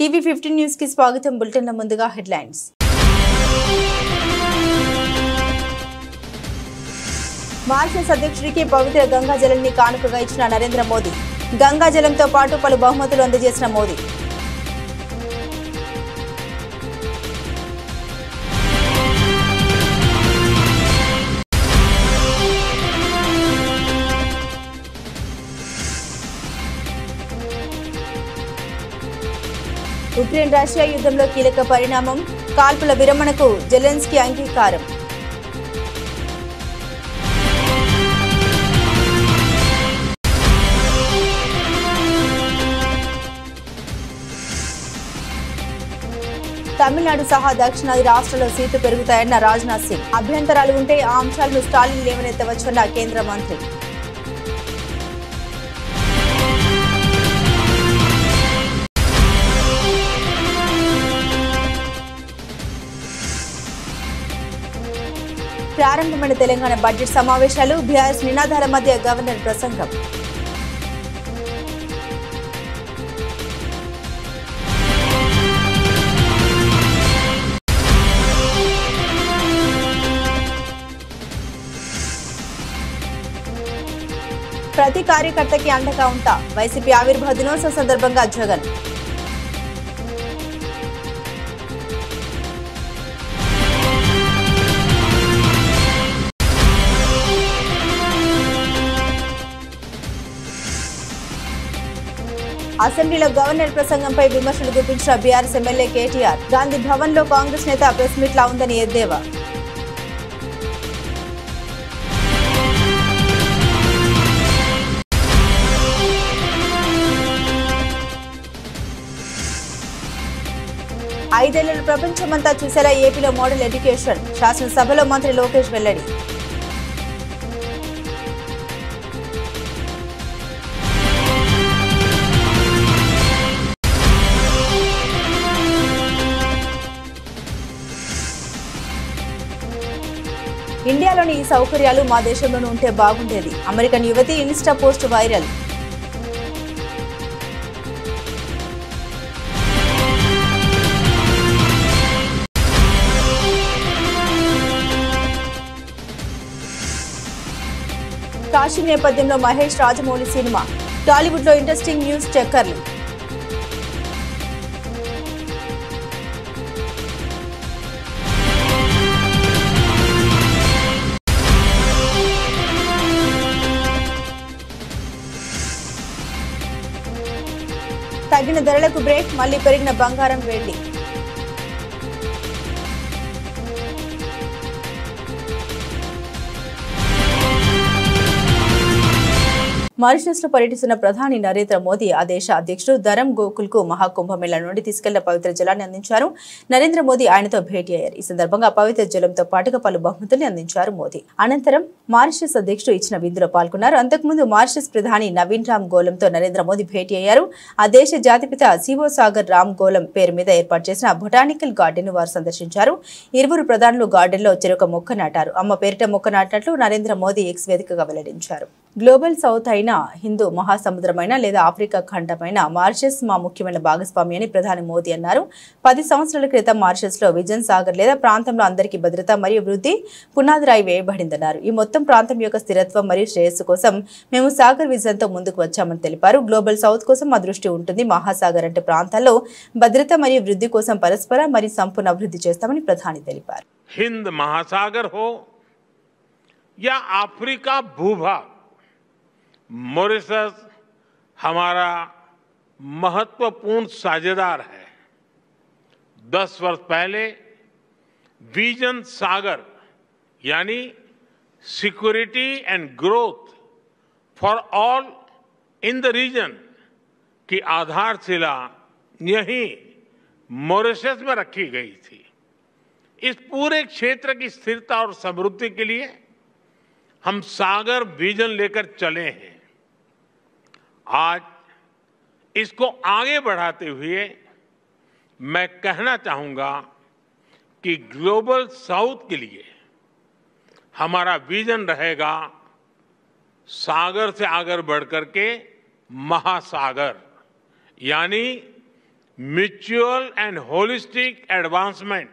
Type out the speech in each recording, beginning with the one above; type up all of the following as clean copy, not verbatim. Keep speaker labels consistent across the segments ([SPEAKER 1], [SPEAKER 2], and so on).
[SPEAKER 1] TV 15 news కి స్వాగతం. బులెటిన్ల ముందుగా హెడ్లైన్స్. మారిషస్ అధ్యక్షుడికి పవిత్ర గంగా జలాన్ని కానుకగా ఇచ్చిన నరేంద్ర మోదీ. గంగా జలంతో పాటు పలు బహుమతులు అందజేసిన మోదీ. ఉక్రెయిన్ రష్యా యుద్ధంలో కీలక పరిణామం. కాల్పుల విరమణకు జెలెన్స్కీ అంగీకారం. తమిళనాడు సహా దక్షిణాది రాష్ట్రాల్లో సీట్లు పెరుగుతాయన్న రాజ్నాథ్ సింగ్. అభ్యంతరాలు ఉంటే ఆ అంశాలను స్టాలిన్ లేవనెత్తవచ్చన్న కేంద్ర మంత్రి. ప్రారంభమైన తెలంగాణ బడ్జెట్ సమావేశాలు. బీఆర్ఎస్ నినాదాల మధ్య గవర్నర్ ప్రసంగం. ప్రతి కార్యకర్తకి అండగా ఉంటా. వైసీపీ ఆవిర్భావ దినోత్సవ సందర్భంగా జగన్. అసెంబ్లీలో గవర్నర్ ప్రసంగంపై విమర్శలు గుప్పించిన బీఆర్ఎస్ ఎమ్మెల్యే కేటీఆర్. గాంధీ భవన్ లో కాంగ్రెస్ నేత ప్రెస్ మీట్ లా ఉందని ఎద్దేవా. ఐదేళ్లలో ప్రపంచమంతా చూసేలా ఏపీలో మోడల్ ఎడ్యుకేషన్. శాసనసభలో మంత్రి లోకేష్ వెల్లడి. ఇండియాలోని ఈ సౌకర్యాలు మా దేశంలోనూ ఉంటే బాగుండేది. అమెరికన్ యువతి ఇన్స్టా పోస్ట్ వైరల్. కాశీ నేపథ్యంలో మహేష్ రాజమౌళి సినిమా. టాలీవుడ్ లో ఇంట్రెస్టింగ్ న్యూస్ చక్కర్లు. తగ్గిన ధరలకు బ్రేక్. మళ్లీ పెరిగిన బంగారం, వెండి. మారిషస్ లో పర్యటిస్తున్న ప్రధాని నరేంద్ర మోదీ ఆ దేశ అధ్యక్షుడు ధరమ్ గోకుల్ కు మహాకుంభమేళా నుండి తీసుకెళ్లిన పవిత్ర జలాన్ని అందించారు. నరేంద్ర మోదీ ఆయనతో భేటీ అయ్యారు. ఈ సందర్భంగా పవిత్ర జలంతో పాటుగా పలు బహుమతుల్ని అందించారు మోదీ. అనంతరం మారిషస్ అధ్యక్షుడు ఇచ్చిన విందులో పాల్గొన్నారు. అంతకుముందు మారిషస్ ప్రధాని నవీన్ రామ్ గోలంతో నరేంద్ర మోదీ భేటీ అయ్యారు. ఆ దేశ జాతిపిత శివో సాగర్ రామ్ గోలం పేరు మీద ఏర్పాటు చేసిన బొటానికల్ గార్డెన్ ను వారు సందర్శించారు. ఇరువురు ప్రధానులు గార్డెన్ లో చెరొక మొక్క నాటారు. అమ్మ పేరిట మొక్క నాటినట్లు నరేంద్ర మోదీ ఎక్స్ వేదికగా వెల్లడించారు. గ్లోబల్ సౌత్ అయిన హిందూ మహాసముద్రమైన లేదా ఆఫ్రికా ఖండమైన మారిషస్ మా ముఖ్యమైన భాగస్వామి అని ప్రధాని మోదీ అన్నారు. 10 సంవత్సరాల క్రితం మారిషస్ లో విజన్ సాగర్ లేదా ప్రాంతంలో అందరికీ భద్రత మరియు వృద్ధి పునాది రాయి వేయబడిందన్నారు. ఈ మొత్తం ప్రాంతం యొక్క స్థిరత్వం మరియు శ్రేయస్సు కోసం మేము సాగర్ విజన్ తో ముందుకు వచ్చామని తెలిపారు. గ్లోబల్ సౌత్ కోసం మా దృష్టి ఉంటుంది. మహాసాగర్ అంటే ప్రాంతాల్లో భద్రత మరియు వృద్ధి కోసం పరస్పర మరియు సంపూర్ణ అభివృద్ధి చేస్తామని ప్రధాని తెలిపారు.
[SPEAKER 2] హింద్ మహాసాగర్ హో या अफ्रीका भूभाग, मॉरिशस हमारा महत्वपूर्ण साझेदार है। 10 वर्ष पहले विजन सागर यानी security and growth for all in the region की आधारशिला यहीं मॉरिशस में रखी गई थी। इस पूरे क्षेत्र की स्थिरता और समृद्धि के लिए हम सागर विजन लेकर चले हैं। आज इसको आगे बढ़ाते हुए मैं कहना चाहूंगा कि ग्लोबल साउथ के लिए हमारा विजन रहेगा सागर से आगे बढ़कर के महासागर, यानी mutual and holistic advancement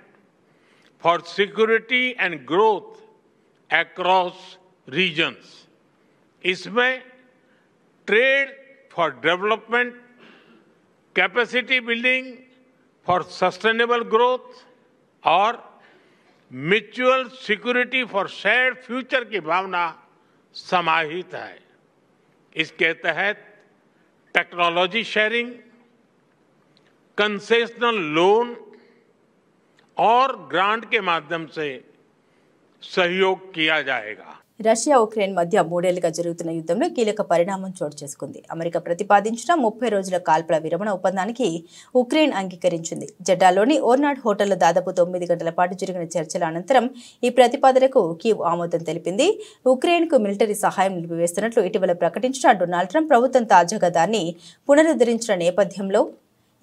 [SPEAKER 2] for security and growth across regions. इसमें trade for development, capacity building for sustainable growth और mutual security for shared future की भावना समाहित है। इसके तहत टेक्नोलॉजी शेयरिंग, कंसेशनल लोन और ग्रांट के माध्यम से सहयोग किया जाएगा।
[SPEAKER 1] రష్యా ఉక్రెయిన్ మధ్య 3 ఏళ్లుగా జరుగుతున్న యుద్ధంలో కీలక పరిణామం చోటు చేసుకుంది. అమెరికా ప్రతిపాదించిన 30 రోజుల కాల్పుల విరమణ ఒప్పందానికి ఉక్రెయిన్ అంగీకరించింది. జెడ్డాలోని ఓర్నాడ్ హోటల్లో దాదాపు 9 గంటల పాటు జరిగిన చర్చల అనంతరం ఈ ప్రతిపాదనకు కీవ్ ఆమోదం తెలిపింది. ఉక్రెయిన్కు మిలిటరీ సహాయం నిలిపివేస్తున్నట్లు ఇటీవల ప్రకటించిన డొనాల్డ్ ట్రంప్ ప్రభుత్వం తాజాగా దాన్ని పునరుద్ధరించిన నేపథ్యంలో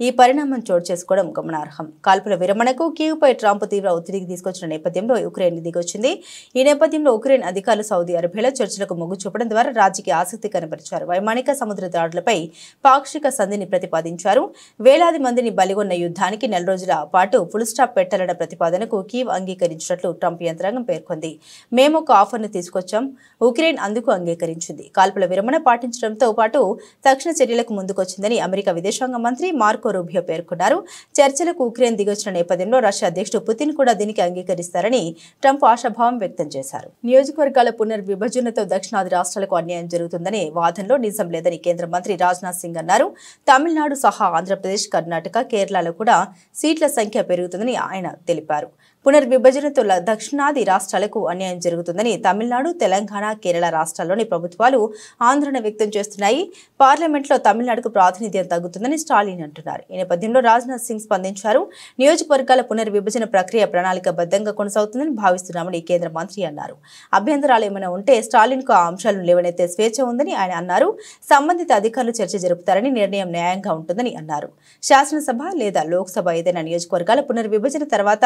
[SPEAKER 1] ఈ పరిణామం చోటు చేసుకోవడం గమనార్హం. కాల్పుల విరమణకు కీవ్పై ట్రంప్ తీవ్ర ఒత్తిడికి తీసుకొచ్చిన నేపథ్యంలో ఉక్రెయిన్ దిగొచ్చింది. ఈ నేపథ్యంలో ఉక్రెయిన్ అధికారులు సౌదీ అరేబియాలో చర్చలకు మొగ్గు చూపడం ద్వారా రాజకీయ ఆసక్తి కనబరిచారు. వైమానిక సముద్ర దాడులపై పాక్షిక సంధిని ప్రతిపాదించారు. వేలాది మందిని బలిగొన్న యుద్ధానికి 4 రోజుల పాటు ఫుల్ స్టాప్ పెట్టాలన్న ప్రతిపాదనకు కీవ్ అంగీకరించినట్లు ట్రంప్ యంత్రాంగం పేర్కొంది. మేము ఒక ఆఫర్ను తీసుకొచ్చాం, ఉక్రెయిన్ అందుకు అంగీకరించింది. కాల్పుల విరమణ పాటించడంతో పాటు తక్షణ చర్యలకు ముందుకొచ్చిందని అమెరికా విదేశాంగ మంత్రి మార్కో రూబియో పేర్కొన్నారు. చర్చలకు ఉక్రెయిన్ దిగొచ్చిన నేపథ్యంలో రష్యా అధ్యక్షుడు పుతిన్ కూడా దీనికి అంగీకరిస్తారని ట్రంప్ ఆశాభావం వ్యక్తం చేశారు. నియోజకవర్గాల పునర్విభజనతో దక్షిణాది రాష్ట్రాలకు అన్యాయం జరుగుతుందనే వాదనలో నిజం లేదని కేంద్ర మంత్రి రాజ్నాథ్ సింగ్ అన్నారు. తమిళనాడు సహా ఆంధ్రప్రదేశ్, కర్ణాటక, కేరళలో కూడా సీట్ల సంఖ్య పెరుగుతుందని ఆయన తెలిపారు. పునర్విభజనతో దక్షిణాది రాష్ట్రాలకు అన్యాయం జరుగుతుందని తమిళనాడు, తెలంగాణ, కేరళ రాష్ట్రాల్లోని ప్రభుత్వాలు ఆందోళన వ్యక్తం చేస్తున్నాయి. పార్లమెంట్లో తమిళనాడుకు ప్రాతినిధ్యం తగ్గుతుందని స్టాలిన్ అంటున్నారు. ఈ నేపథ్యంలో రాజ్నాథ్ సింగ్ స్పందించారు. నియోజకవర్గాల పునర్విభజన ప్రక్రియ ప్రణాళికబద్ధంగా కొనసాగుతుందని భావిస్తున్నామని కేంద్ర మంత్రి అన్నారు. అభ్యంతరాలు ఏమైనా ఉంటే స్టాలిన్కు ఆ అంశాలను లేవనెత్తే స్వేచ్ఛ ఉందని ఆయన అన్నారు. సంబంధిత అధికారులు చర్చ జరుపుతారని, నిర్ణయం న్యాయంగా ఉంటుందని అన్నారు. శాసనసభ లేదా లోక్సభ ఏదైనా నియోజకవర్గాల పునర్విభజన తర్వాత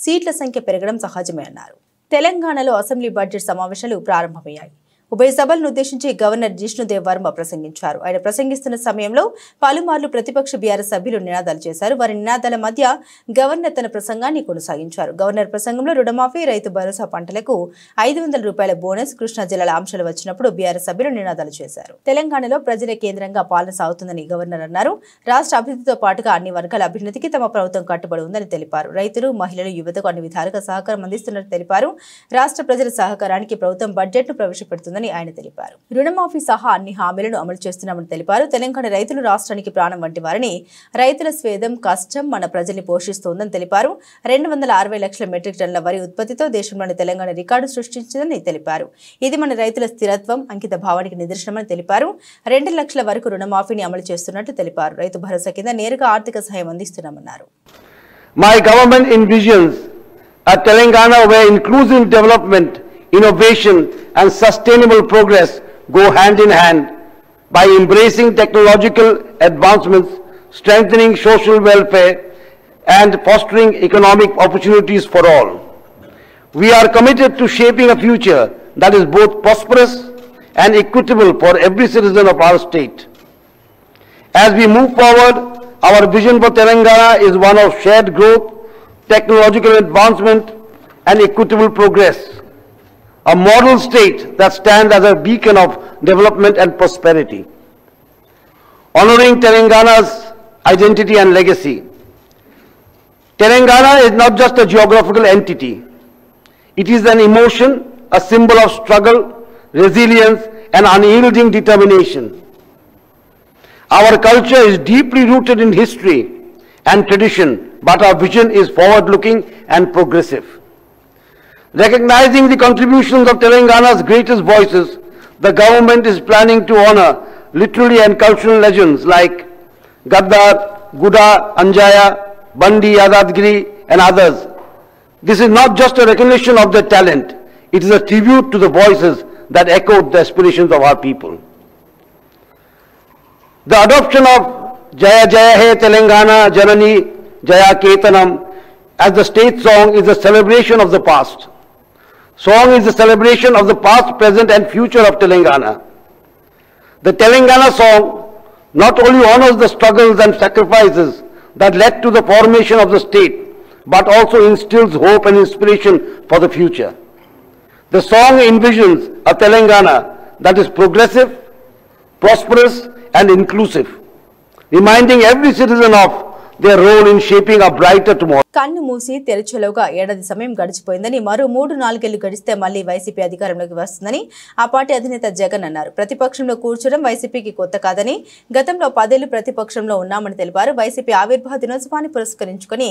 [SPEAKER 1] సీట్ల సంఖ్య పెరగడం సహజమే అన్నారు. తెలంగాణలో అసెంబ్లీ బడ్జెట్ సమావేశాలు ప్రారంభమయ్యాయి. ఉభయ సభలను ఉద్దేశించి గవర్నర్ జిష్ణుదేవ్ వర్మ ప్రసంగించారు. ఆయన ప్రసంగిస్తున్న సమయంలో పలుమార్లు ప్రతిపక్ష బీఆర్ఎస్ సభ్యులు నినాదాలు చేశారు. వారి నినాదాల మధ్య గవర్నర్ తన ప్రసంగాన్ని కొనసాగించారు. గవర్నర్ ప్రసంగంలో రుణమాఫీ, రైతు భరోసా, పంటలకు 500 రూపాయల బోనస్, కృష్ణా జిల్లాల అంశాలు వచ్చినప్పుడు బీఆర్ఎస్ సభ్యులు నినాదాలు చేశారు. తెలంగాణలో ప్రజల కేంద్రంగా పాలన సాగుతుందని గవర్నర్ అన్నారు. రాష్ట్ర అభివృద్ధితో పాటుగా అన్ని వర్గాల అభ్యున్నతికి తమ ప్రభుత్వం కట్టుబడి ఉందని తెలిపారు. రైతులు, మహిళలు, యువతకు అన్ని విధాలుగా సహకారం అందిస్తున్నట్టు తెలిపారు. రాష్ట్ర ప్రజల సహకారానికి ప్రభుత్వం బడ్జెట్ ను ప్రవేశపెడుతుంది ఆయన తెలిపారు. రుణమాఫీ సహా అన్ని హామీలను అమలు చేస్తున్నామని తెలిపారు. తెలంగాణ రైతులు రాష్ట్రానికి ప్రాణం వంటి వారిని, రైతుల స్వేదం, కష్టం మన ప్రజల్ని పోషిస్తోందని తెలిపారు. 260 లక్షల మెట్రిక్ టన్నుల వరి ఉత్పత్తితో దేశంలోని తెలంగాణ రికార్డు సృష్టించిందని తెలిపారు. ఇది మన రైతుల స్థిరత్వం, అంకిత భావానికి నిదర్శనమని తెలిపారు. 2 లక్షల వరకు రుణమాఫీని అమలు చేస్తున్నట్టు తెలిపారు. రైతు భరోసా కింద నేరుగా ఆర్థిక సహాయం అందిస్తున్నామన్నారు.
[SPEAKER 3] My government envisions a Telangana where inclusive development, innovation and sustainable progress go hand in hand by embracing technological advancements, strengthening social welfare and fostering economic opportunities for all. We are committed to shaping a future that is both prosperous and equitable for every citizen of our state. As we move forward, our vision for Telangana is one of shared growth, technological advancement and equitable progress. A model state that stands as a beacon of development and prosperity. Honoring Telangana's identity and legacy. Telangana is not just a geographical entity. It is an emotion, a symbol of struggle, resilience, and unyielding determination. Our culture is deeply rooted in history and tradition, but our vision is forward-looking and progressive. Recognizing the contributions of Telangana's greatest voices, the government is planning to honor literary and cultural legends like Gaddar, Guda, Anjaya, Bandi, Yadadgiri and others. This is not just a recognition of their talent, it is a tribute to the voices that echoed the aspirations of our people. The adoption of Jaya Jaya He Telangana Janani Jaya Ketanam as the state song is a celebration of the past. Song is a celebration of the past, present and future of Telangana. The Telangana song not only honors the struggles and sacrifices that led to the formation of the state, but also instills hope and inspiration for the future. The song envisions a Telangana that is progressive, prosperous and inclusive, reminding every citizen of their role in shaping a brighter tomorrow.
[SPEAKER 1] కన్ను మూసి తెరచలోగా ఏడాది సమయం గడిచిపోయిందని మరో 3-4 ఏళ్లు గడిస్తే మళ్లీ YCP అధికారంలోకి వస్తుందని ఆ పార్టీ అధినేత జగన్ అన్నారు. ప్రతిపక్షంలో కూర్చోవడం వైసీపీకి కొత్త కాదని గతంలో 10 ఏళ్లు ప్రతిపక్షంలో ఉన్నామని తెలిపారు. వైసీపీ ఆవిర్భావ దినోత్సవాన్ని పురస్కరించుకుని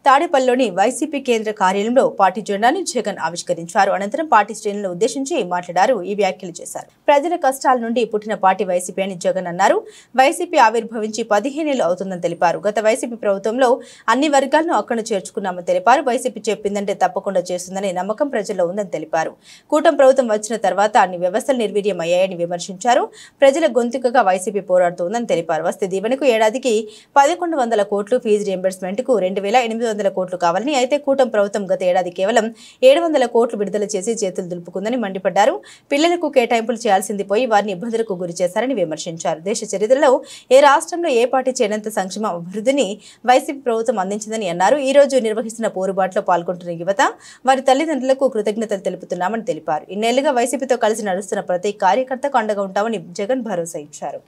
[SPEAKER 1] తాడేపల్లిలోని వైసీపీ కేంద్ర కార్యాలయంలో పార్టీ జెండాను జగన్ ఆవిష్కరించారు. అనంతరం పార్టీ శ్రేణులను ఉద్దేశించి మాట్లాడారు. ఈ వ్యాఖ్యలు చేశారు. ప్రజల కష్టాల నుండి పుట్టిన పార్టీ వైసీపీ అని జగన్ అన్నారు. వైసీపీ ఆవిర్భవించి 15 ఏళ్లు అవుతుందని తెలిపారు. గత వైసీపీ ప్రభుత్వంలో అన్ని వర్గాలను అక్కడ చేర్చుకున్నామని తెలిపారు. వైసీపీ చెప్పిందంటే తప్పకుండా చేస్తుందనే నమ్మకం ప్రజల్లో ఉందని తెలిపారు. కూటమి ప్రభుత్వం వచ్చిన తర్వాత అన్ని వ్యవస్థలు నిర్వీర్యం అయ్యాయని విమర్శించారు. ప్రజల గొంతుకగా వైసీపీ పోరాడుతోందని తెలిపారు. వసతి దీవెనకు ఏడాదికి 1100 కోట్లు, ఫీజు రియంబర్స్మెంట్ కు 2800 కోట్లు కావాలని, అయితే కూటమి ప్రభుత్వం గత ఏడాది కేవలం 700 కోట్లు విడుదల చేసి చేతులు దులుపుకుందని మండిపడ్డారు. పిల్లలకు కేటాయింపులు చేయాల్సింది పోయి వారిని ఇబ్బందులకు గురి చేశారని విమర్శించారు. దేశ చరిత్రలో ఏ రాష్ట్రంలో ఏ పార్టీ చేయనంత సంక్షేమ అభివృద్ధిని వైసీపీ ప్రభుత్వం అందించిందని అన్నారు. ఈ రోజు నిర్వహిస్తున్న పోరుబాటులో పాల్గొంటున్న యువత వారి తల్లిదండ్రులకు కృతజ్ఞతలు తెలుపుతున్నామని తెలిపారు. ఇన్నేళ్లుగా వైసీపీతో కలిసి నడుస్తున్న ప్రతి కార్యకర్తకు అండగా ఉంటామని జగన్ భరోసా ఇచ్చారు.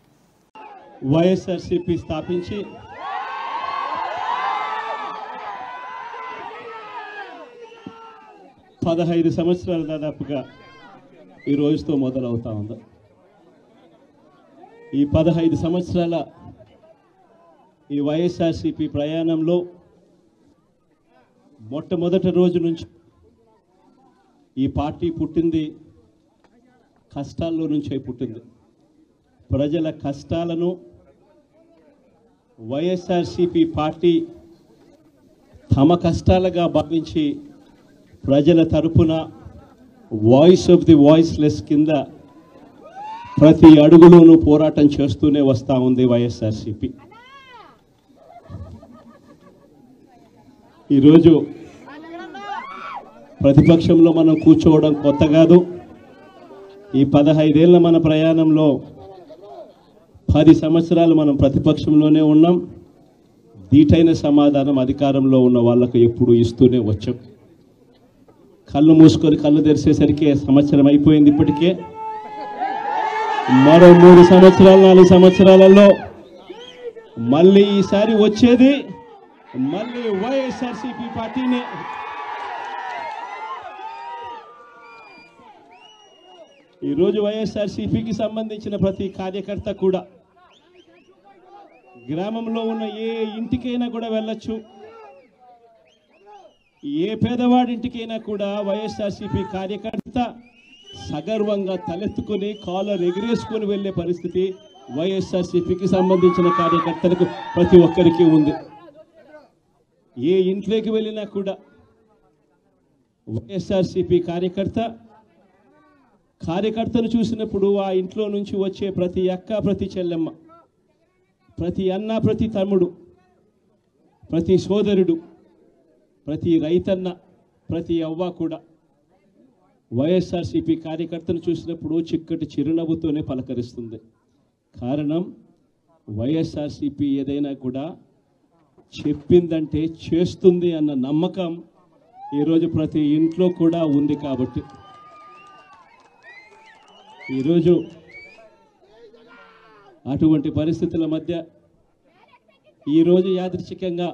[SPEAKER 4] వైఎస్ఆర్సీపీ స్థాపించి 15 సంవత్సరాలు దాదాపుగా ఈ రోజుతో మొదలవుతా ఉంది. ఈ 15 సంవత్సరాల ఈ వైఎస్ఆర్సీపీ ప్రయాణంలో మొట్టమొదటి రోజు నుంచి ఈ పార్టీ పుట్టింది కష్టాల్లో నుంచే పుట్టింది. ప్రజల కష్టాలను వైఎస్ఆర్సీపీ పార్టీ తమ కష్టాలుగా భావించి ప్రజల తరపున వాయిస్ ఆఫ్ ది వాయిస్లెస్ కింద ప్రతి అడుగులోనూ పోరాటం చేస్తూనే వస్తూ ఉంది వైఎస్ఆర్సీపీ. ఈరోజు ప్రతిపక్షంలో మనం కూర్చోవడం కొత్త కాదు. ఈ 15 ఏళ్ల మన ప్రయాణంలో 10 సంవత్సరాలు మనం ప్రతిపక్షంలోనే ఉన్నాం. దీటైన సమాధానం అధికారంలో ఉన్న వాళ్ళకు ఎప్పుడు ఇస్తూనే వచ్చాం. కళ్ళు మూసుకొని కళ్ళు తెరిచేసరికి సంవత్సరం అయిపోయింది. ఇప్పటికే మరో 3 సంవత్సరాలు 4 సంవత్సరాలలో మళ్ళీ ఈసారి వచ్చేది మళ్ళీ వైఎస్ఆర్సీపీ పార్టీనే. ఈరోజు వైఎస్ఆర్సీపీకి సంబంధించిన ప్రతి కార్యకర్త కూడా గ్రామంలో ఉన్న ఏ ఇంటికైనా కూడా వెళ్ళొచ్చు. ఏ పేదవాడింటికైనా కూడా వైఎస్ఆర్సీపీ కార్యకర్త సగర్వంగా తలెత్తుకొని కాలర్ ఎగిరేసుకొని వెళ్ళే పరిస్థితి వైఎస్ఆర్సీపీకి సంబంధించిన కార్యకర్తలకు ప్రతి ఒక్కరికి ఉంది. ఏ ఇంట్లోకి వెళ్ళినా కూడా వైఎస్ఆర్సీపీ కార్యకర్తను చూసినప్పుడు ఆ ఇంట్లో నుంచి వచ్చే ప్రతి అక్క, ప్రతి చెల్లెమ్మ, ప్రతి అన్న, ప్రతి తమ్ముడు, ప్రతి సోదరుడు, ప్రతి రైతన్న, ప్రతి అవ్వ కూడా వైఎస్ఆర్సీపీ కార్యకర్తను చూసినప్పుడు చిక్కటి చిరునవ్వుతోనే పలకరిస్తుంది. కారణం వైఎస్ఆర్సీపీ ఏదైనా కూడా చెప్పిందంటే చేస్తుంది అన్న నమ్మకం ఈరోజు ప్రతి ఇంట్లో కూడా ఉంది. కాబట్టి ఈరోజు అటువంటి పరిస్థితుల మధ్య ఈరోజు యాదృచ్ఛికంగా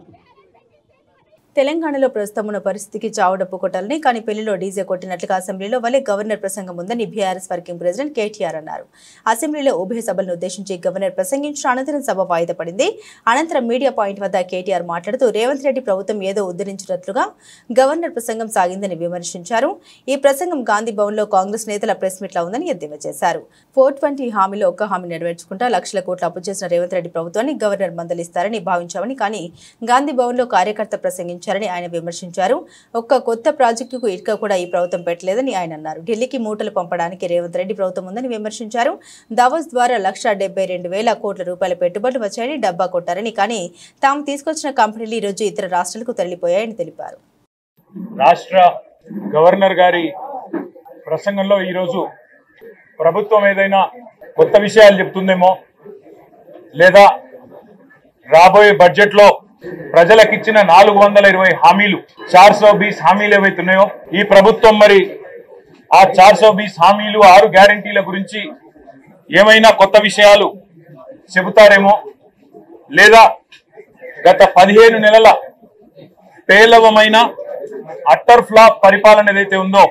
[SPEAKER 1] తెలంగాణలో ప్రస్తుతం ఉన్న పరిస్థితికి చావుడప్పు కొట్టాలని, కానీ పెళ్లిలో డీజే కొట్టినట్లుగా అసెంబ్లీలో వలె గవర్నర్ ప్రసంగం ఉందని బీఆర్ఎస్ వర్కింగ్ ప్రెసిడెంట్ కేటీఆర్ అన్నారు. అసెంబ్లీలో ఉభయ సభలను ఉద్దేశించి గవర్నర్ ప్రసంగించిన అనంతరం సభ వాయిదా పడింది. అనంతరం మీడియా పాయింట్ వద్ద కేటీఆర్ మాట్లాడుతూ రేవంత్ రెడ్డి ప్రభుత్వం ఏదో ఉద్ధరించినట్లుగా గవర్నర్ ప్రసంగం సాగిందని విమర్శించారు. ఈ ప్రసంగం గాంధీ భవన్లో కాంగ్రెస్ నేతల ప్రెస్ మీట్లా ఉందని ఎద్దేవా చేశారు. 420 హామీలో ఒక్క హామీ నెరవేర్చుకుంటా లక్షల కోట్ల అప్పు చేసిన రేవంత్ రెడ్డి ప్రభుత్వాన్ని గవర్నర్ మందలిస్తారని భావించామని, కానీ గాంధీ భవన్లో కార్యకర్త ప్రసంగించారు ఆయన విమర్శించారు. ఒక్క కొత్త ప్రాజెక్టుకు ఇటుక కూడా ఈ ప్రభుత్వం పెట్టలేదని ఆయన అన్నారు. ఢిల్లీకి మూటలు పంపడానికి రేవంత్ రెడ్డి ప్రభుత్వం ఉందని విమర్శించారు. దావోస్ ద్వారా 1,72,000 కోట్ల రూపాయల పెట్టుబడులు వచ్చాయని డబ్బా కొట్టారని, కానీ తాము తీసుకొచ్చిన కంపెనీలు ఈ రోజు ఇతర రాష్ట్రాలకు తరలిపోయాయని తెలిపారు.
[SPEAKER 5] రాష్ట్ర గవర్నర్ గారి ప్రసంగంలో ఈరోజు ప్రభుత్వం ఏదైనా కొత్త విషయాలు చెప్తుందేమో, లేదా రాబోయే బడ్జెట్లో ప్రజలకు ఇచ్చిన 420 హామీలు 420 హామీలు ఏవైతే ఉన్నాయో ఈ ప్రభుత్వం మరి ఆ 420 హామీలు 6 గ్యారంటీల గురించి ఏమైనా కొత్త విషయాలు చెబుతారేమో, లేదా గత 15 నెలల పేలవమైన అట్టర్ ఫ్లాప్ పరిపాలన ఏదైతే ఉందో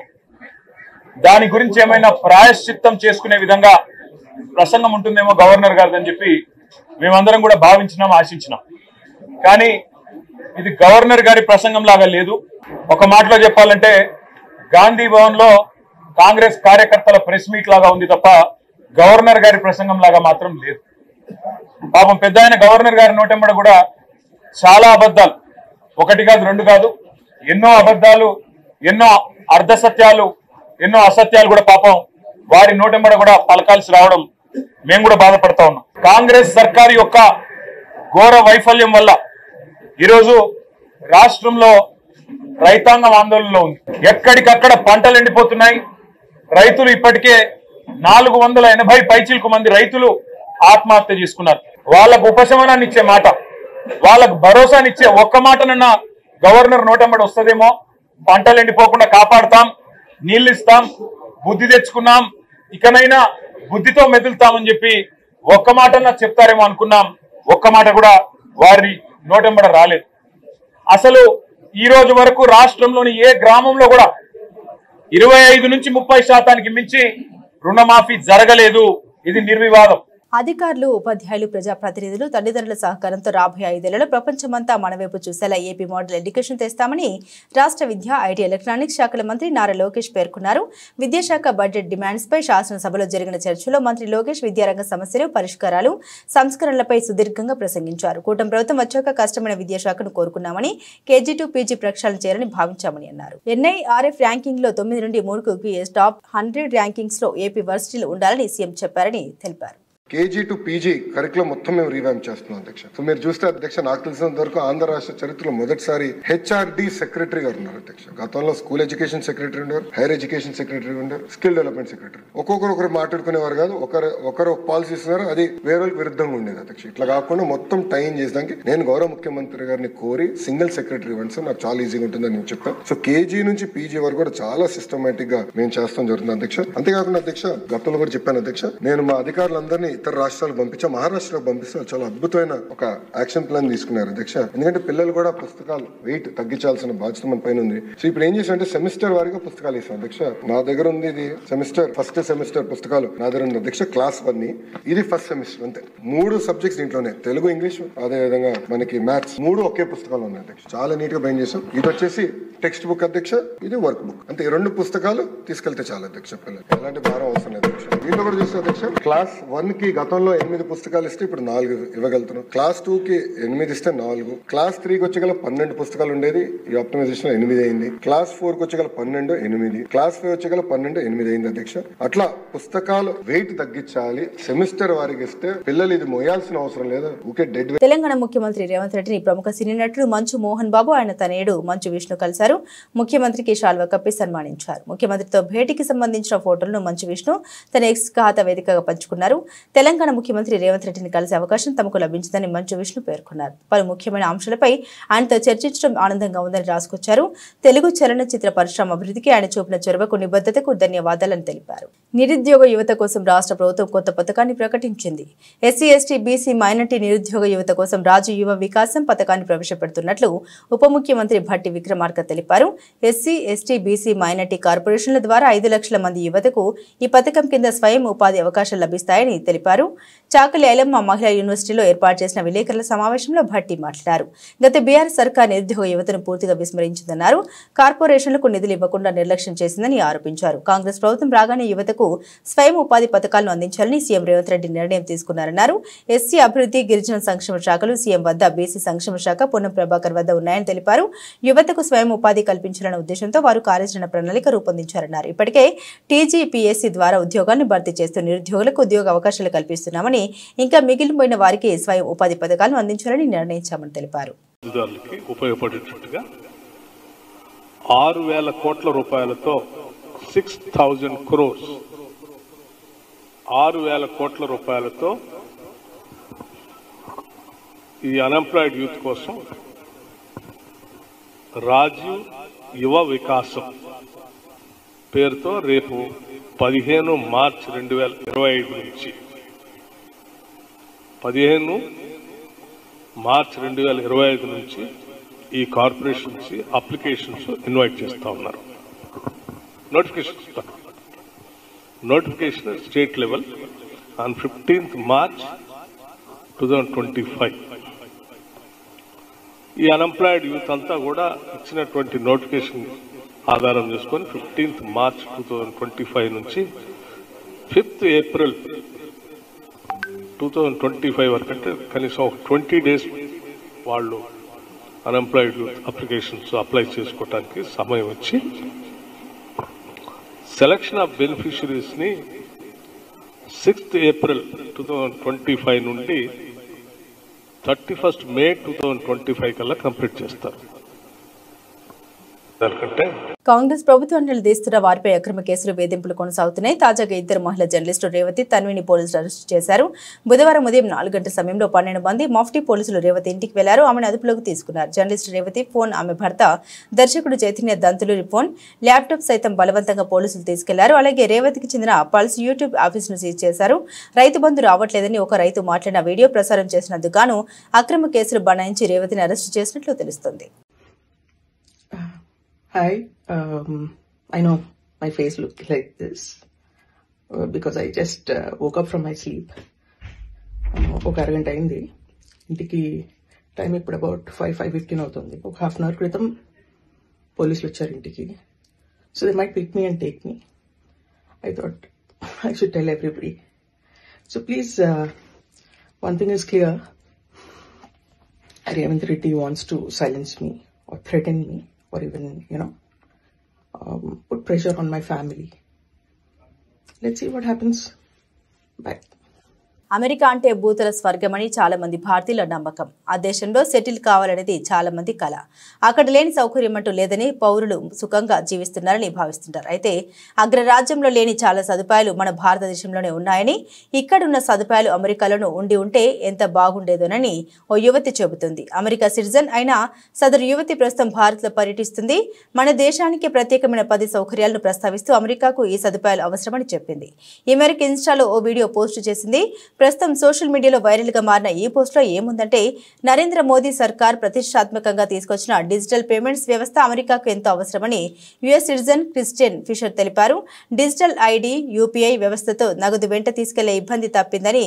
[SPEAKER 5] దాని గురించి ఏమైనా ప్రాయశ్చిత్తం చేసుకునే విధంగా ప్రసంగం ఉంటుందేమో గవర్నర్ గారిదని చెప్పి మేమందరం కూడా భావించినాం, ఆశించినాం. కానీ ఇది గవర్నర్ గారి ప్రసంగం లాగా లేదు. ఒక మాటలో చెప్పాలంటే గాంధీ భవన్ లో కాంగ్రెస్ కార్యకర్తల ప్రెస్ మీట్ లాగా ఉంది తప్ప గవర్నర్ గారి ప్రసంగం లాగా మాత్రం లేదు. పాపం పెద్ద ఆయన గవర్నర్ గారి నోటెంబడ కూడా చాలా అబద్ధాలు, ఒకటి కాదు రెండు కాదు, ఎన్నో అబద్ధాలు, ఎన్నో అర్ధసత్యాలు, ఎన్నో అసత్యాలు కూడా పాపం వారి నోటెంబడ కూడా పలకాల్సి రావడం మేము కూడా బాధపడతా ఉన్నాం. కాంగ్రెస్ సర్కారు యొక్క ఘోర వైఫల్యం వల్ల ఈరోజు రాష్ట్రంలో రైతాంగం ఆందోళనలో ఉంది. ఎక్కడికక్కడ పంటలు ఎండిపోతున్నాయి. రైతులు ఇప్పటికే 480 పైచిలకు మంది రైతులు ఆత్మహత్య చేసుకున్నారు. వాళ్ళకు ఉపశమనాన్ని ఇచ్చే మాట, వాళ్ళకు భరోసానిచ్చే ఒక్క మాటనన్నా గవర్నర్ నోటెంబడి వస్తుందేమో. పంటలు ఎండిపోకుండా కాపాడుతాం, నీళ్లు ఇస్తాం, బుద్ధి తెచ్చుకున్నాం, ఇకనైనా బుద్ధితో మెదులుతామని చెప్పి ఒక్క మాటన్నా చెప్తారేమో అనుకున్నాం. ఒక్క మాట కూడా వారి నోటెంబడ రాలేదు. అసలు ఈ రోజు వరకు రాష్ట్రంలోని ఏ గ్రామంలో కూడా 25 నుంచి 30% మించి రుణమాఫీ జరగలేదు. ఇది నిర్వివాదం.
[SPEAKER 1] అధికారులు, ఉపాధ్యాయులు, ప్రజాప్రతినిధులు, తల్లిదండ్రుల సహకారంతో రాబోయే 5 ఏళ్లలో ప్రపంచమంతా మనవైపు చూసేలా ఏపీ మోడల్ ఎడ్యుకేషన్ తెస్తామని రాష్ట్ర విద్యా, ఐటీ, ఎలక్ట్రానిక్స్ శాఖల మంత్రి నారా లోకేష్ పేర్కొన్నారు. విద్యాశాఖ బడ్జెట్ డిమాండ్స్ పై శాసనసభలో జరిగిన చర్చలో మంత్రి లోకేష్ విద్యారంగ సమస్యలు, పరిష్కారాలు, సంస్కరణలపై సుదీర్ఘంగా ప్రసంగించారు. కూటమి ప్రభుత్వం వచ్చాక కష్టమైన విద్యాశాఖను కోరుకున్నామని, కేజీ టు పీజీ ప్రక్షాళన చేయాలని భావించామని అన్నారు. ఎన్ఐఆర్ఎఫ్ ర్యాంకింగ్ లో 9 నుండి 3కు టాప్ 100 ర్యాంకింగ్స్ లో ఏపీ వర్సిటీలు ఉండాలని సీఎం చెప్పారని తెలిపారు.
[SPEAKER 6] కేజీ టు పీజీ కరికులం మొత్తం మేము రీవ్యాంప్ చేస్తున్నాం అధ్యక్ష. సో మీరు చూస్తే అధ్యక్ష, నాకు తెలిసినంత వరకు ఆంధ్ర రాష్ట్ర చరిత్రలో మొదటిసారి హెచ్ఆర్డి సెక్రటరీ గారు ఉన్నారు అధ్యక్ష. గతంలో స్కూల్ ఎడ్యుకేషన్ సెక్రటరీ ఉండేవారు, హైయర్ ఎడ్యుకేషన్ సెక్రటరీ ఉండేవారు, స్కిల్ డెవలప్మెంట్ సెక్రటరీ. ఒకరు మాట్లాడుకునేవారు కాదు, ఒకరు పాలసీ ఇస్తున్నారు, అది వేరే విరుద్ధంగా ఉండేది అధ్యక్ష. ఇట్లా కాకుండా మొత్తం టైం చేసానికి నేను గౌరవ ముఖ్యమంత్రి గారిని కోరి సింగిల్ సెక్రటరీ ఇవ్వండి సార్, నాకు చాలా ఈజీగా ఉంటుందని నేను చెప్పాను. సో కేజీ నుంచి పీజీ వరకు కూడా చాలా సిస్టమేటిక్ గా మేము చేస్తాం జరుగుతుంది అధ్యక్ష. అంతేకాకుండా అధ్యక్ష, గతంలో కూడా చెప్పాను అధ్యక్ష, నేను మా అధికారులందరినీ ఇతర రాష్ట్రాలకు పంపించా, మహారాష్ట్రకు పంపిస్తే చాలా అద్భుతమైన ఒక యాక్షన్ ప్లాన్ తీసుకున్నారు అధ్యక్ష. ఎందుకంటే పిల్లలు కూడా పుస్తకాలు వెయిట్ తగ్గించాల్సిన బాధ్యత మన పైన ఉంది. సో ఇప్పుడు ఏం చేసామంటే సెమిస్టర్ వారిగా పుస్తకాలు ఇస్తాం అధ్యక్ష. నా దగ్గర ఉంది ఇది ఫస్ట్ సెమిస్టర్ పుస్తకాలు నా దగ్గర ఉంది అధ్యక్ష. క్లాస్ 1 ఇది ఫస్ట్ సెమిస్టర్, అంతే 3 సబ్జెక్ట్స్ దీంట్లోనే, తెలుగు, ఇంగ్లీష్, అదే విధంగా మనకి మ్యాథ్స్, 3 ఒకే పుస్తకాలు ఉన్నాయి అధ్యక్ష. చాలా నీట్ గా బైండ్ చేసాం. ఇది వచ్చేసి టెక్స్ట్ బుక్ అధ్యక్ష, ఇది వర్క్ బుక్, అంతే 2 పుస్తకాలు తీసుకెళ్తే చాలా అధ్యక్ష. పిల్లలు ఎలాంటి భారం అవసరం లేదు అధ్యక్ష. దీంట్లో కూడా చూస్తే అధ్యక్ష, క్లాస్ 1 కి గతంలో 8 పుస్తకాలు ఇస్తే ఇప్పుడు 4 ఇవ్వగలుగుతున్నాం. క్లాస్ 2 కి 8 ఇస్తే 4, క్లాస్ 3 కి వచ్చేగల 12 పుస్తకాలు ఉండేది, ఈ ఆప్టిమైజేషన్ 8 అయింది. క్లాస్ 4 కి వచ్చేగల 12, 8, క్లాస్ 5 వచ్చేగల 12, 8 అయింది అధ్యక్ష. అట్లా పుస్తకాలు వెయిట్ తగ్గించాలి, సెమిస్టర్ వారికి ఇస్తే పిల్లలు ఇది మోయాల్సిన అవసరం లేదు. ఊకే డెడ్.
[SPEAKER 1] తెలంగాణ ముఖ్యమంత్రి రేవంత్ రెడ్డిని ప్రముఖ సినీ నటుడు మంచు మోహన్ బాబు, ఆయన తనయుడు మంచు విష్ణు కలిశారు. ముఖ్యమంత్రికి శాల్వా కప్పి సన్మానించారు. ముఖ్యమంత్రితో భేటీకి సంబంధించిన ఫోటోలను మంచు విష్ణు తన ఎక్స్ ఖాతా వేదికగా పంచుకున్నారు. తెలంగాణ ముఖ్యమంత్రి రేవంత్ రెడ్డిని కలిసే అవకాశం తమకు లభించిందని మంచు విష్ణు పేర్కొన్నారు. పలు ముఖ్యమైన అంశాలపై ఆయనతో చర్చించడం ఆనందంగా ఉందని రాసుకొచ్చారు. తెలుగు చలనచిత్ర పరిశ్రమ అభివృద్ధికి ఆయన చూపిన చొరవకు, నిబద్ధతకు ధన్యవాదాలని తెలిపారు. నిరుద్యోగ యువత కోసం రాష్ట్ర ప్రభుత్వం కొత్త పథకాన్ని ప్రకటించింది. ఎస్సీ, ఎస్టీ, బీసీ, మైనార్టీ నిరుద్యోగ యువత కోసం రాజు యువ వికాసం పథకాన్ని ప్రవేశపెడుతున్నట్లు ఉప ముఖ్యమంత్రి భట్టి విక్రమార్క తెలిపారు. ఎస్సీ, ఎస్టీ, బీసీ, మైనార్టీ కార్పొరేషన్ల ద్వారా 5 లక్షల మంది యువతకు ఈ పథకం కింద స్వయం ఉపాధి అవకాశాలు లభిస్తాయని తెలిపారు. చాకలి ఐలమ్మ మహిళా యూనివర్సిటీలో ఏర్పాటు చేసిన విలేకరుల సమావేశంలో భట్టి మాట్లాడారు. గత బీఆర్ఎస్ సర్కార్ నిరుద్యోగ యువతను పూర్తిగా విస్మరించిందన్నారు. కార్పొరేషన్లకు నిధులు ఇవ్వకుండా నిర్లక్ష్యం చేసిందని ఆరోపించారు. కాంగ్రెస్ ప్రభుత్వం రాగానే యువతకు స్వయం ఉపాధి పథకాలను అందించాలని సీఎం రేవంత్ రెడ్డి నిర్ణయం తీసుకున్నారన్నారు. ఎస్సీ అభివృద్ధి, గిరిజన సంక్షేమ శాఖలు సీఎం వద్ద, బీసీ సంక్షేమ శాఖ పొన్నం ప్రభాకర్ వద్ద ఉన్నాయని తెలిపారు. యువతకు స్వయం ఉపాధి కల్పించాలన్న ఉద్దేశంతో వారు కార్యాచరణ ప్రణాళిక రూపొందించారన్నారు. ఇప్పటికే టీజీపీఎస్సీ ద్వారా ఉద్యోగాన్ని భర్తీ చేస్తూ నిరుద్యోగులకు ఉద్యోగ అవకాశాలు కల్పిస్తున్నామని, ఇంకా మిగిలిపోయిన వారికి స్వయం ఉపాధి పథకాలను అందించాలని నిర్ణయించామని తెలిపారు.
[SPEAKER 7] ఉపయోగపడేటట్టుగా 6,000 కోట్ల రూపాయలతో 6,000 crores 6,000 కోట్ల రూపాయలతో ఈ అన్ఎంప్లాయిడ్ యూత్ కోసం రాజీవ్ యువ వికాసం పేరుతో రేపు 15 మార్చి 2025 నుంచి 15 మార్చి 2025 నుంచి ఈ కార్పొరేషన్స్ అప్లికేషన్స్ ఇన్వైట్ చేస్తూ ఉన్నారు. Notification state level on 15th March 2025. ఈ అన్ఎంప్లాయిడ్ యూత్ అంతా కూడా ఇచ్చినటువంటి నోటిఫికేషన్ ఆధారం చేసుకొని 15th March 2025 నుంచి 5th April 2025 వరకు, అంటే కనీసం 20 days వాళ్ళు అన్ఎంప్లాయిడ్ యూత్ అప్లికేషన్స్ అప్లై చేసుకోవడానికి సమయం వచ్చి సెలక్షన్ ఆఫ్ బెనిఫిషరీస్ని 6th April 2025 నుండి 31st May 2025 కల్లా కంప్లీట్ చేస్తారు. దానికంటే
[SPEAKER 1] కాంగ్రెస్ ప్రభుత్వాన్ని నిలదీస్తున్న వారిపై అక్రమ కేసులు వేధింపులు కొనసాగుతున్నాయి. తాజాగా ఇద్దరు మహిళా జర్నలిస్టు రేవతి, తన్విని పోలీసులు అరెస్టు చేశారు. బుధవారం ఉదయం 4 గంటల సమయంలో 12 మంది మఫ్టీ పోలీసులు రేవతి ఇంటికి వెళ్లారు. ఆమెను అదుపులోకి తీసుకున్నారు. జర్నలిస్టు రేవతి ఫోన్, ఆమె భర్త దర్శకుడు చైతన్య దంతులూరి ఫోన్, ల్యాప్టాప్ సైతం బలవంతంగా పోలీసులు తీసుకెళ్లారు. అలాగే రేవతికి చెందిన పల్స్ యూట్యూబ్ ఆఫీసును సీజ్ చేశారు. రైతు బంధు రావట్లేదని ఒక రైతు మాట్లాడిన వీడియో ప్రసారం చేసినందుకు గాను అక్రమ కేసులు బనాయించి రేవతిని అరెస్టు చేసినట్లు తెలుస్తోంది.
[SPEAKER 8] Hi, I know my face looked like this because I just woke up from my sleep. ఒక అరగంట అయింది. ఇంటికి టైం ఇప్పుడు అబౌట్ 5:15 అవుతుంది. ఒక హాఫ్ అన్ అవర్ క్రితం పోలీసులు వచ్చారు ఇంటికి. So they might pick me and take me. I thought I should tell everybody. So please, one thing is clear. Revanth Reddy wants to silence me or threaten me, or even, put pressure on my family. Let's see what happens. Bye.
[SPEAKER 1] America అంటే భూతల స్వర్గమని చాలా మంది భారతీయుల నమ్మకం. ఆ దేశంలో settle కావాలనేది చాలా మంది కల. అక్కడ లేని సౌకర్యం అంటూ లేదని పౌరులు సుఖంగా జీవిస్తున్నారని భావిస్తుంటారు. అయితే అగ్రరాజ్యంలో లేని చాలా సదుపాయాలు మన భారతదేశంలోనే ఉన్నాయని, ఇక్కడున్న సదుపాయాలు అమెరికాలోనూ ఉండి ఉంటే ఎంత బాగుండేదోనని ఓ యువతి చెబుతుంది. అమెరికా సిటిజన్ అయిన సదరు యువతి ప్రస్తుతం భారత్లో పర్యటిస్తుంది. మన దేశానికి ప్రత్యేకమైన 10 సౌకర్యాలను ప్రస్తావిస్తూ అమెరికాకు ఈ సదుపాయాలు అవసరమని చెప్పింది. ఈ మేరకు ఇన్స్టాలో ఓ వీడియో పోస్టు చేసింది. ప్రస్తుతం సోషల్ మీడియాలో వైరల్ గా మారిన ఈ పోస్టులో ఏముందంటే, నరేంద్ర మోదీ సర్కార్ ప్రతిష్టాత్మకంగా తీసుకొచ్చిన డిజిటల్ పేమెంట్స్ వ్యవస్థ అమెరికాకు ఎంతో అవసరమని యుఎస్ సిటిజన్ క్రిస్టియన్ ఫిషర్ తెలిపారు. డిజిటల్ ఐడి, యూపీఐ వ్యవస్థతో నగదు వెంట తీసుకెళ్లే ఇబ్బంది తప్పిందని,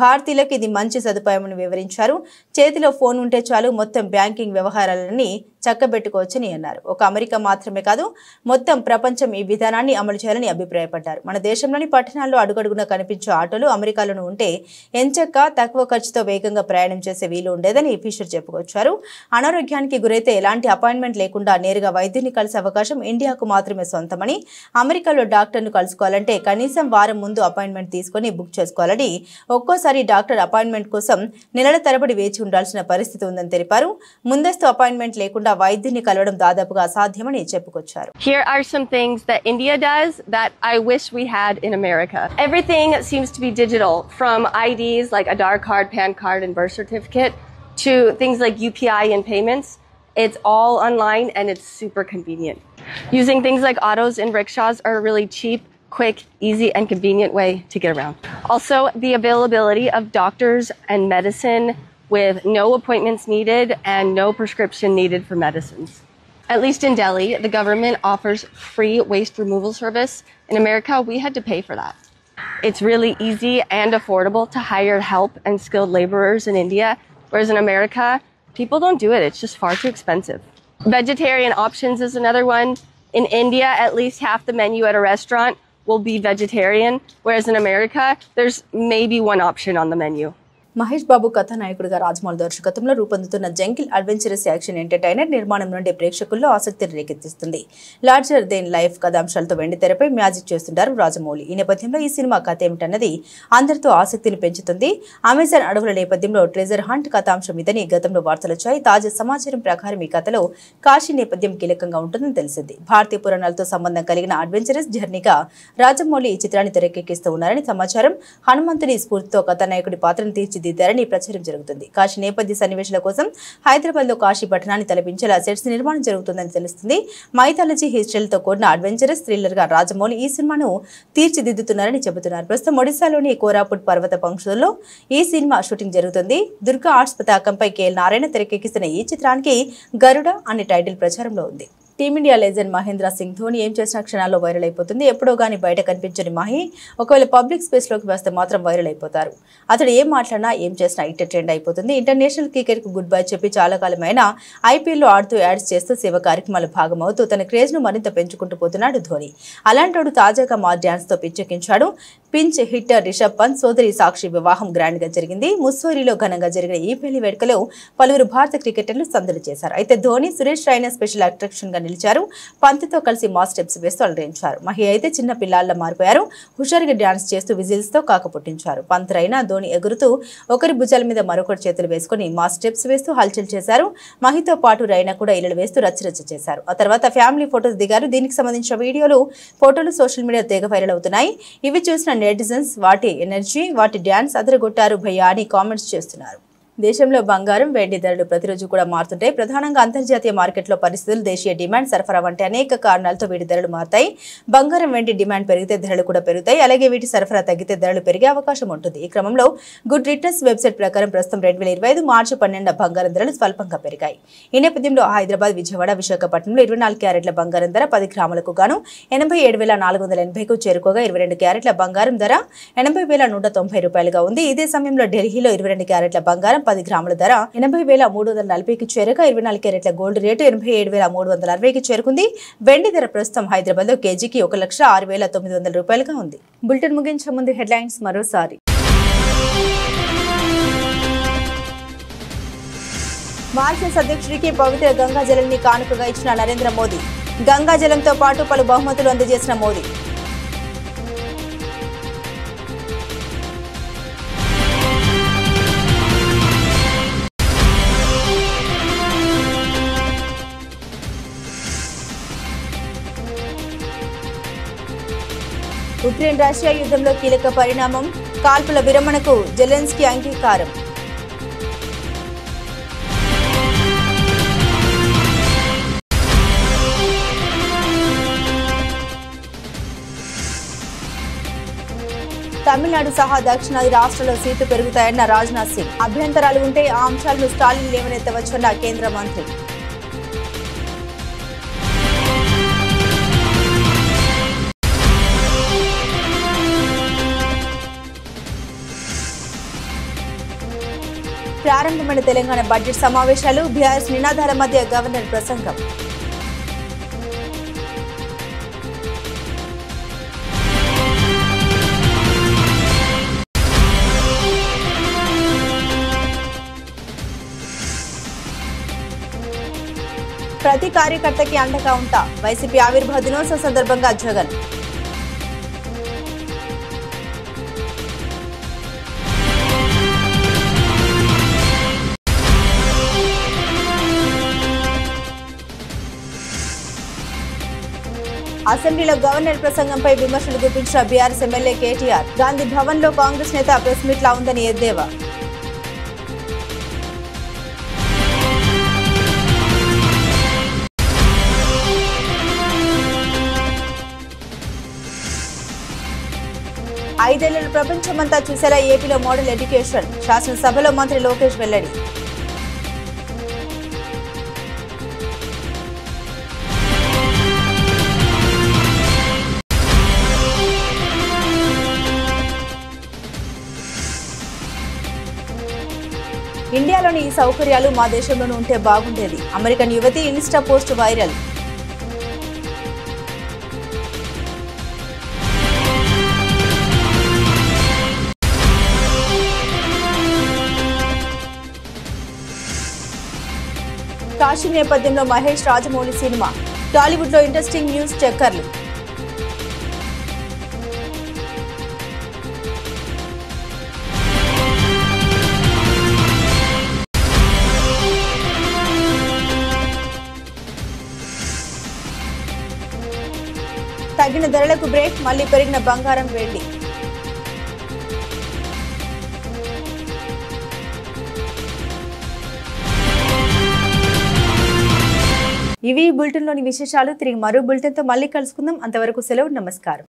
[SPEAKER 1] భారతీయులకు ఇది మంచి సదుపాయమని వివరించారు. చేతిలో ఫోన్ ఉంటే చాలు మొత్తం బ్యాంకింగ్ వ్యవహారాలని చక్కబెట్టుకోవచ్చని అన్నారు. ఒక అమెరికా మాత్రమే కాదు, మొత్తం ప్రపంచం ఈ విధానాన్ని అమలు చేయాలని అభిప్రాయపడ్డారు. మన దేశంలోని పట్టణాల్లో అడుగడుగున కనిపించే ఆటోలు అమెరికాలోనూ ఉంటే ఎంచక్క తక్కువ ఖర్చుతో వేగంగా ప్రయాణం చేసే వీలు ఉండేదని ఫిషర్ చెప్పుకొచ్చారు. అనారోగ్యానికి గురైతే ఎలాంటి అపాయింట్మెంట్ లేకుండా నేరుగా వైద్యుని కలిసే అవకాశం ఇండియాకు మాత్రమే సొంతమని, అమెరికాలో డాక్టర్ను కలుసుకోవాలంటే కనీసం వారం ముందు అపాయింట్మెంట్ తీసుకుని బుక్ చేసుకోవాలని, ఒక్కోసారి డాక్టర్ అపాయింట్మెంట్ కోసం నెలల తరబడి వేచి ఉండాల్సిన పరిస్థితి ఉందని తెలిపారు. ముందస్తు అపాయింట్మెంట్ లేకుండా వైద్యుని కలవడం దాదాపుగా అసాధ్యమని చెప్పుకొచ్చారు.
[SPEAKER 9] Here are some things that India does that I wish we had in America. Everything seems to be digital, from IDs like Aadhaar card, PAN card, and birth certificate to things like UPI and payments. It's all online and it's super convenient. Using things like autos and rickshaws are a really cheap, quick, easy, and convenient way to get around. Also, the availability of doctors and medicine with no appointments needed and no prescription needed for medicines. At least in Delhi, the government offers free waste removal service. In America, we had to pay for that. It's really easy and affordable to hire help and skilled laborers in India, whereas in America, people don't do it. It's just far too expensive. Vegetarian options is another one. In India, at least half the menu at a restaurant will be vegetarian, whereas in America, there's maybe one option on the menu.
[SPEAKER 1] Mahesh Babu కథానాయకుడిగా రాజమౌళి దర్శకత్వంలో రూపొందుతున్న jungle adventurous action entertainer నిర్మాణం నుండి ప్రేక్షకుల్లో ఆసక్తిని రేకెత్తిస్తుంది. Larger than life కథాంశాలతో వెండితెరపై magic చేస్తుంటారు రాజమౌళి. ఈ నేపథ్యంలో ఈ సినిమా కథ ఏమిటన్నది అందరితో ఆసక్తిని పెంచుతుంది. అమెజాన్ అడవుల నేపథ్యంలో ట్రెజర్ హంట్ కథాంశం ఇదని గతంలో వార్తలొచ్చాయి. తాజా సమాచారం ప్రకారం ఈ కథలో కాశీ నేపథ్యం కీలకంగా ఉంటుందని తెలిసింది. భారతీయ పురాణాలతో సంబంధం కలిగిన అడ్వెంచరస్ జర్నీగా రాజమౌళి ఈ చిత్రాన్ని తెరకెక్కిస్తూ ఉన్నారని సమాచారం. హనుమంతుడి స్ఫూర్తితో కథానాయకుడి పాత్రను తీర్చిదిద్దారు తీర్చిదిద్దారని ప్రచారం జరుగుతుంది. కాశీ నేపథ్య సన్నివేశాల కోసం హైదరాబాద్ లో కాశీ పట్టణాన్ని తలపించేలా సెట్స్ నిర్మాణం జరుగుతుందని తెలుస్తుంది. మైథాలజీ హిస్టరీలతో కూడిన అడ్వెంచరస్ థ్రిల్లర్ గా రాజమౌళి ఈ సినిమాను తీర్చిదిద్దుతున్నారని చెబుతున్నారు. ప్రస్తుతం ఒడిశాలోని కోరాపుట్ పర్వత పంక్తుల్లో ఈ సినిమా షూటింగ్ జరుగుతుంది. దుర్గా ఆర్ట్స్ పతాకంపై కేఎల్ నారాయణ తెరకెక్కిస్తున్న ఈ చిత్రానికి గరుడ అనే టైటిల్ ప్రచారంలో ఉంది. టీమిండియా లెజెండ్ మహేంద్ర సింగ్ ధోని ఏం చేసిన క్షణాల్లో వైరల్ అయిపోతుంది. ఎప్పుడో గానీ బయట కనిపించని మహి ఒకవేళ పబ్లిక్ స్పేస్ లోకి వస్తే మాత్రం వైరల్ అయిపోతారు. అతడు ఏం మాట్లాడినా ఏం చేసినా ఇట్టే ట్రెండ్ అయిపోతుంది. ఇంటర్నేషనల్ క్రికెట్ కు గుడ్ బై చెప్పి చాలా కాలమైన ఐపీఎల్ లో ఆడుతూ యాడ్స్ చేస్తూ సేవ కార్యక్రమాల భాగమవుతూ తన క్రేజ్ ను మరింత పెంచుకుంటూ పోతున్నాడు ధోని. అలాంటి తాజాగా మా డ్యాన్స్ తో పిచ్చెక్కించాడు. పించ్ హిట్టర్ రిషబ్ పంత్ సోదరి సాక్షి వివాహం గ్రాండ్ గా జరిగింది. ముస్సోరిలో ఘనంగా జరిగిన ఈ పెళ్లి వేడుకలో పలువురు భారత క్రికెటర్లు సందడి చేశారు. అయితే ధోని సురేష్ రైనా స్పెషల్ అట్రాక్షన్ గా నిలిచారు. పంత్తో కలిసి మాస్ స్టెప్స్ వేస్తూ అలరించారు. మహి అయితే చిన్న పిల్లాళ్ళ మారిపోయారు. హుషారుగా డాన్స్ చేస్తూ విజిల్స్ తో కాకపుట్టించారు. పంత్ రైనా ధోని ఎగురుతూ ఒకరి భుజాల మీద మరొకరి చేతులు వేసుకుని మాస్ స్టెప్స్ వేస్తూ హల్చల్ చేశారు. మహితో పాటు రైనా కూడా ఇళ్లలు వేస్తూ రచ్చరచ్చ చేశారు. ఆ తర్వాత ఫ్యామిలీ ఫోటోస్ దిగారు. దీనికి సంబంధించిన వీడియోలు ఫోటోలు సోషల్ మీడియా తెగ వైరల్ అవుతున్నాయి. ఇవి చూసిన నెటిజన్స్ వాటి ఎనర్జీ వాటి డ్యాన్స్ అదరగొట్టారు భయ్యా అని కామెంట్స్ చేస్తున్నారు. దేశంలో బంగారం వెండి ధరలు ప్రతిరోజు కూడా మారుతుంటాయి. ప్రధానంగా అంతర్జాతీయ మార్కెట్లో పరిస్థితులు, దేశీయ డిమాండ్, సరఫరా వంటి అనేక కారణాలతో వీటి ధరలు మారుతాయి. బంగారం వెండి డిమాండ్ పెరిగితే ధరలు కూడా పెరుగుతాయి. అలాగే వీటి సరఫరా తగ్గితే ధరలు పెరిగే అవకాశం ఉంటుంది. ఈ క్రమంలో గుడ్ రిటర్న్స్ వెబ్సైట్ ప్రకారం ప్రస్తుతం 2025 మార్చి 12 బంగారం ధరలు స్వల్పంగా పెరిగాయి. ఈ నేపథ్యంలో హైదరాబాద్, విజయవాడ, విశాఖపట్నంలో 24 క్యారెట్ల బంగారం ధర 10 గ్రాములకు గాను 87,480కు చేరుకోగా 22 క్యారెట్ల బంగారం ధర 80,190 రూపాయలుగా ఉంది. ఇదే సమయంలో ఢిల్లీలో 22 క్యారెట్ల బంగారం 10 గ్రాముల ధర 80,340కి చేరగా 24 క్యారెట్ల గోల్డ్ రేటు 87,360కి చేరుకుంది. వెండి ధర ప్రస్తుతం హైదరాబాద్ లో కేజీకి 1,06,900 రూపాయలుగా ఉంది. బులెటిన్ ముగించే ముందు హెడ్లైన్స్ మరోసారి. మారిషస్ అధ్యక్షుడికి పవిత్ర గంగా జలాన్ని కానుకగా ఇచ్చిన నరేంద్ర మోదీ. గంగా జలంతో పాటు పలు బహుమతులు అందజేసిన మోదీ. ఉక్రెయిన్ రష్యా యుద్ధంలో కీలక పరిణామం, కాల్పుల విరమణకు జెలెన్స్కీ అంగీకారం. తమిళనాడు సహా దక్షిణాది రాష్ట్రాల్లో సీట్లు పెరుగుతాయన్న రాజ్నాథ్ సింగ్. అభ్యంతరాలు ఉంటే ఆ అంశాలను స్టాలిన్ లేవనెత్తవచ్చన్న కేంద్ర మంత్రి. ప్రారంభమైన తెలంగాణ బడ్జెట్ సమావేశాలు, బీఆర్ఎస్ నినాదాల మధ్య గవర్నర్ ప్రసంగం. ప్రతి కార్యకర్తకి అండగా ఉంటా, వైసీపీ ఆవిర్భావ దినోత్సవ సందర్భంగా జగన్. అసెంబ్లీలో గవర్నర్ ప్రసంగంపై విమర్శలు గుప్పించిన బీఆర్ఎస్ ఎమ్మెల్యే కేటీఆర్. గాంధీ భవన్ లో కాంగ్రెస్ నేత ప్రెస్ మీట్ లా ఉందని ఎద్దేవా. ఐదేళ్లలో ప్రపంచమంతా చూసేలా ఏపీలో మోడల్ ఎడ్యుకేషన్, శాసనసభలో మంత్రి లోకేష్ వెల్లడి. ఇండియాలోని ఈ సౌకర్యాలు మా దేశంలోనూ ఉంటే బాగుండేది. అమెరికన్ యువతి ఇన్స్టా పోస్ట్ వైరల్. కాశీ నేపథ్యంలో మహేష్ రాజమౌళి సినిమా. టాలీవుడ్ లో ఇంట్రెస్టింగ్ న్యూస్ చక్కర్లు. తగ్గిన ధరలకు బ్రేక్, మళ్లీ పెరిగిన బంగారం, వెండి. ఇవి బులెటిన్లోని విశేషాలు. తిరిగి మరో బులెటిన్తో మళ్ళీ కలుసుకుందాం. అంతవరకు సెలవు. నమస్కారం.